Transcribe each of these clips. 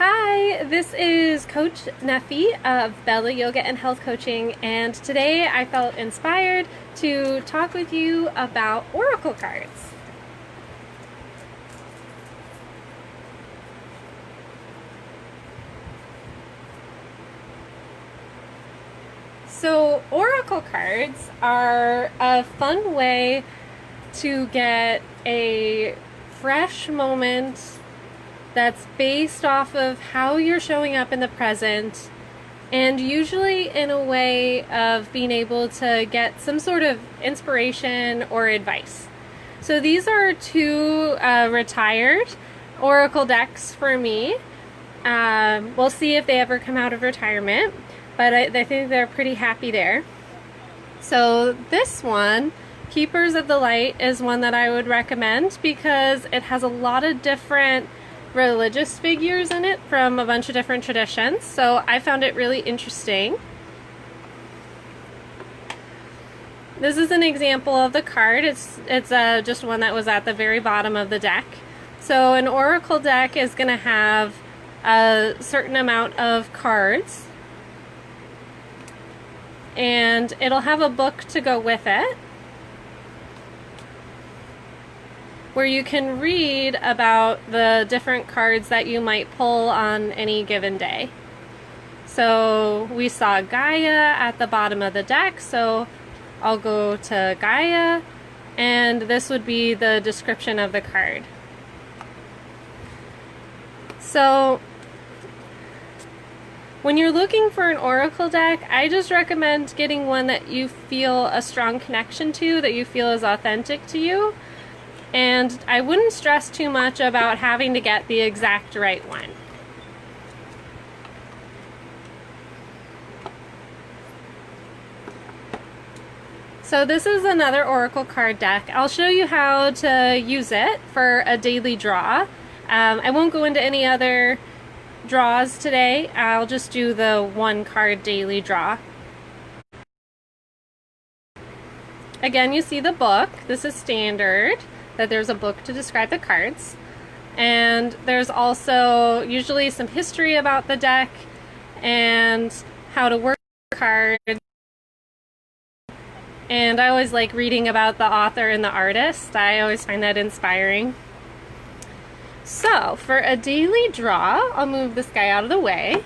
Hi, this is Coach Neffy of Bella Yoga and Health Coaching, and today I felt inspired to talk with you about oracle cards. So oracle cards are a fun way to get a fresh moment that's based off of how you're showing up in the present, and usually in a way of being able to get some sort of inspiration or advice. So these are two retired oracle decks for me. We'll see if they ever come out of retirement, but I think they're pretty happy there. So this one, Keepers of the Light, is one that I would recommend because it has a lot of different religious figures in it from a bunch of different traditions, so I found it really interesting. This is an example of the card. It's just one that was at the very bottom of the deck. So an oracle deck is going to have a certain amount of cards, and it'll have a book to go with it, where you can read about the different cards that you might pull on any given day. So we saw Gaia at the bottom of the deck, so I'll go to Gaia, and this would be the description of the card. So when you're looking for an oracle deck, I just recommend getting one that you feel a strong connection to, that you feel is authentic to you. And I wouldn't stress too much about having to get the exact right one. So this is another oracle card deck. I'll show you how to use it for a daily draw. I won't go into any other draws today. I'll just do the one card daily draw. Again, you see the book. This is standard, that there's a book to describe the cards, and there's also usually some history about the deck and how to work the card. And I always like reading about the author and the artist. I always find that inspiring. So for a daily draw, I'll move this guy out of the way.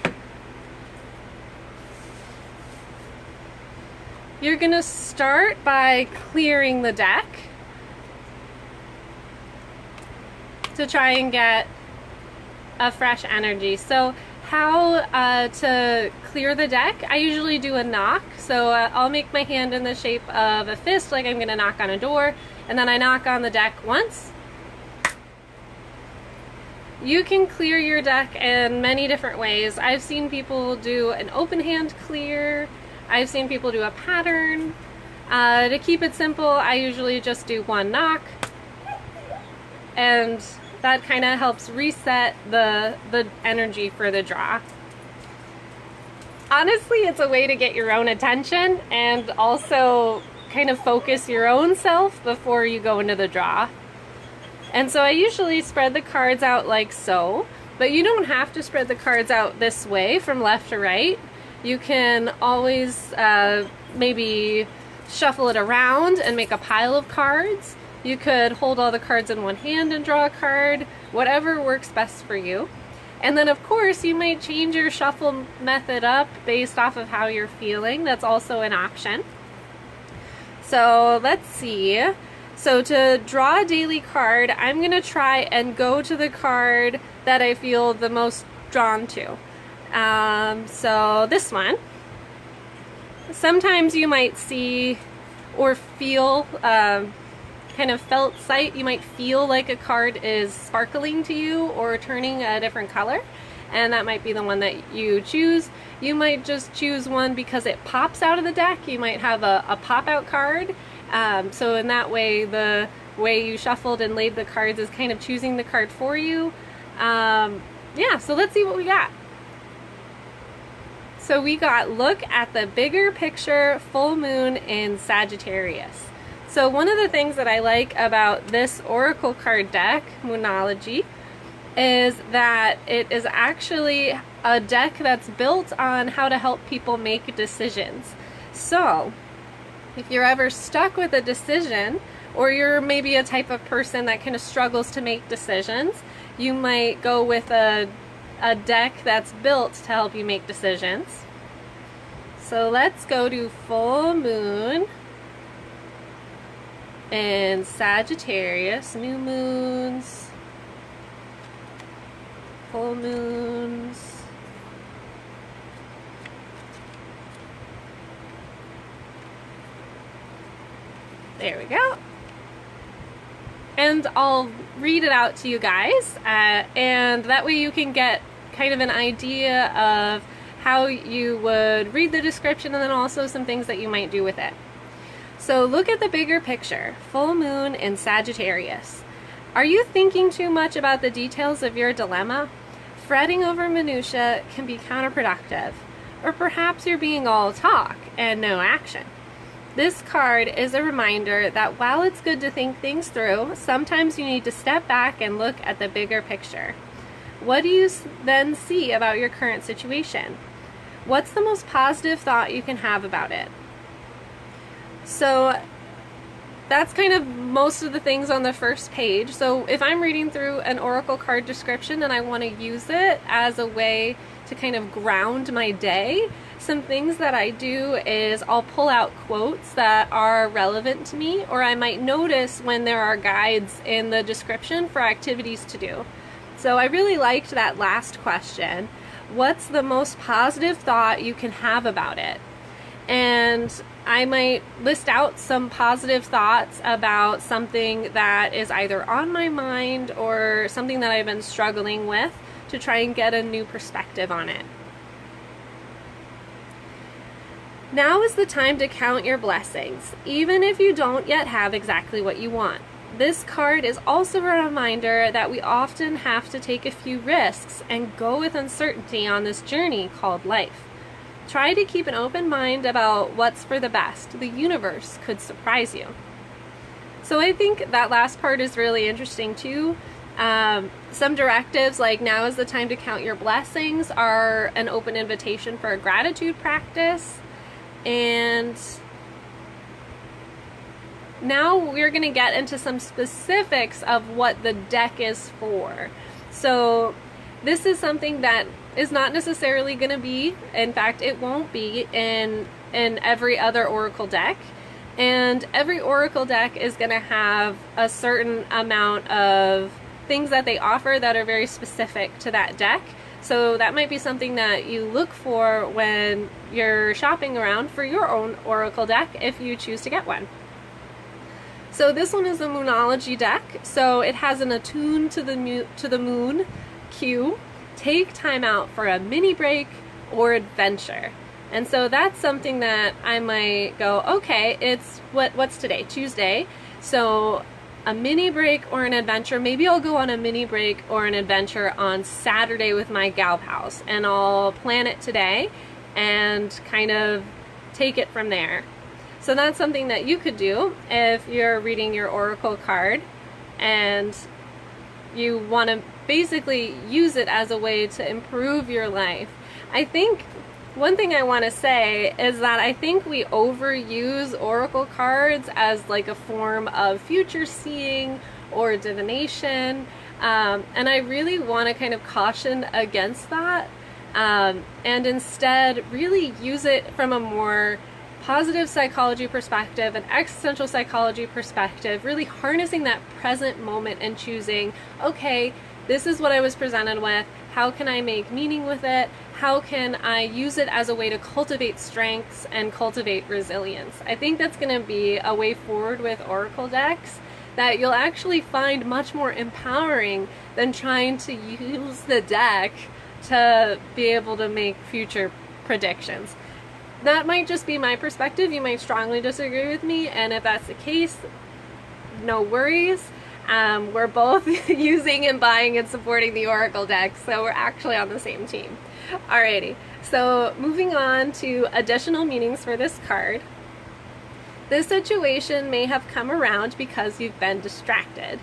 You're gonna start by clearing the deck to try and get a fresh energy. So how to clear the deck, I usually do a knock. So I'll make my hand in the shape of a fist, like I'm gonna knock on a door, and then I knock on the deck once. You can clear your deck in many different ways. I've seen people do an open hand clear. I've seen people do a pattern. To keep it simple, I usually just do one knock, and that kind of helps reset the energy for the draw. Honestly, it's a way to get your own attention and also kind of focus your own self before you go into the draw. And so I usually spread the cards out like so, but you don't have to spread the cards out this way from left to right. You can always maybe shuffle it around and make a pile of cards. You could hold all the cards in one hand and draw a card, whatever works best for you. And then of course you might change your shuffle method up based off of how you're feeling. That's also an option. So let's see. So to draw a daily card, I'm gonna try and go to the card that I feel the most drawn to. So this one. Sometimes you might see or feel kind of felt sight, you might feel like a card is sparkling to you or turning a different color, and that might be the one that you choose. You might just choose one because it pops out of the deck. You might have a pop-out card, so in that way the way you shuffled and laid the cards is kind of choosing the card for you. Yeah, so let's see what we got. So we got look at the bigger picture, full moon in Sagittarius. So one of the things that I like about this oracle card deck, Moonology, is that it is actually a deck that's built on how to help people make decisions. So if you're ever stuck with a decision, or you're maybe a type of person that kind of struggles to make decisions, you might go with a deck that's built to help you make decisions. So let's go to full moon in Sagittarius, new moons, full moons. There we go. And I'll read it out to you guys, and that way you can get kind of an idea of how you would read the description, and then also some things that you might do with it. So look at the bigger picture. Full moon in Sagittarius. Are you thinking too much about the details of your dilemma? Fretting over minutia can be counterproductive. Or perhaps you're being all talk and no action. This card is a reminder that while it's good to think things through, sometimes you need to step back and look at the bigger picture. What do you then see about your current situation? What's the most positive thought you can have about it? So that's kind of most of the things on the first page. So if I'm reading through an oracle card description and I want to use it as a way to kind of ground my day, some things that I do is I'll pull out quotes that are relevant to me, or I might notice when there are guides in the description for activities to do. So I really liked that last question. What's the most positive thought you can have about it? And I might list out some positive thoughts about something that is either on my mind or something that I've been struggling with to try and get a new perspective on it. Now is the time to count your blessings, even if you don't yet have exactly what you want. This card is also a reminder that we often have to take a few risks and go with uncertainty on this journey called life. Try to keep an open mind about what's for the best. The universe could surprise you. So I think that last part is really interesting too. Some directives like now is the time to count your blessings are an open invitation for a gratitude practice. And now we're going to get into some specifics of what the deck is for. So this is something that is not necessarily going to be, in fact it won't be in every other oracle deck. And every oracle deck is going to have a certain amount of things that they offer that are very specific to that deck. So that might be something that you look for when you're shopping around for your own oracle deck if you choose to get one. So this one is a Moonology deck. So it has an attune to the moon cue. Take time out for a mini break or adventure. And so that's something that I might go, okay, it's what's today? Tuesday. So a mini break or an adventure. Maybe I'll go on a mini break or an adventure on Saturday with my gal pals, and I'll plan it today and kind of take it from there. So that's something that you could do if you're reading your oracle card and you want to basically use it as a way to improve your life. I think one thing I want to say is that I think we overuse oracle cards as like a form of future seeing or divination, and I really want to kind of caution against that, and instead really use it from a more positive psychology perspective, an existential psychology perspective, really harnessing that present moment and choosing, okay, this is what I was presented with. How can I make meaning with it? How can I use it as a way to cultivate strengths and cultivate resilience? I think that's going to be a way forward with oracle decks that you'll actually find much more empowering than trying to use the deck to be able to make future predictions. That might just be my perspective. You might strongly disagree with me, and if that's the case, no worries. We're both using and buying and supporting the oracle deck, so we're actually on the same team. Alrighty, so moving on to additional meanings for this card. This situation may have come around because you've been distracted.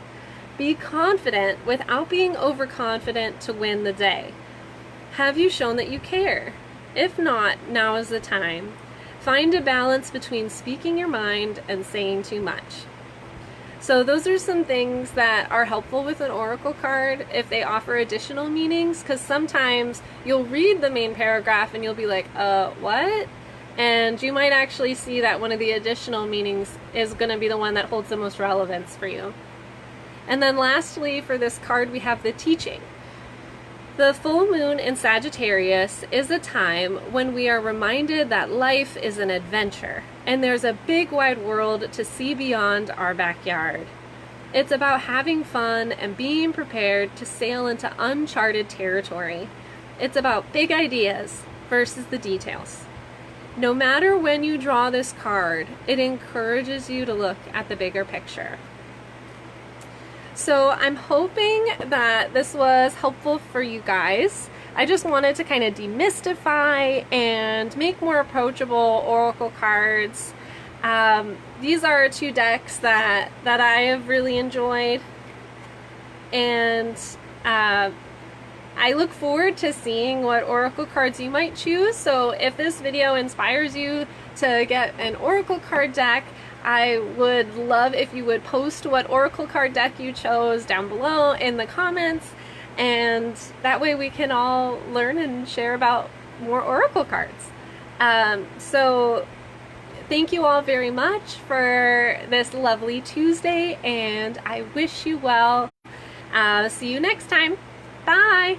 Be confident without being overconfident to win the day. Have you shown that you care? If not, now is the time. Find a balance between speaking your mind and saying too much. So those are some things that are helpful with an oracle card if they offer additional meanings, because sometimes you'll read the main paragraph and you'll be like, what? And you might actually see that one of the additional meanings is going to be the one that holds the most relevance for you. And then lastly, for this card, we have the teaching. The full moon in Sagittarius is a time when we are reminded that life is an adventure and there's a big wide world to see beyond our backyard. It's about having fun and being prepared to sail into uncharted territory. It's about big ideas versus the details. No matter when you draw this card, it encourages you to look at the bigger picture. So I'm hoping that this was helpful for you guys. I just wanted to kind of demystify and make more approachable oracle cards. These are two decks that I have really enjoyed, and I look forward to seeing what oracle cards you might choose. So if this video inspires you to get an oracle card deck, I would love if you would post what oracle card deck you chose down below in the comments, and that way we can all learn and share about more oracle cards. So thank you all very much for this lovely Tuesday, and I wish you well. See you next time. Bye!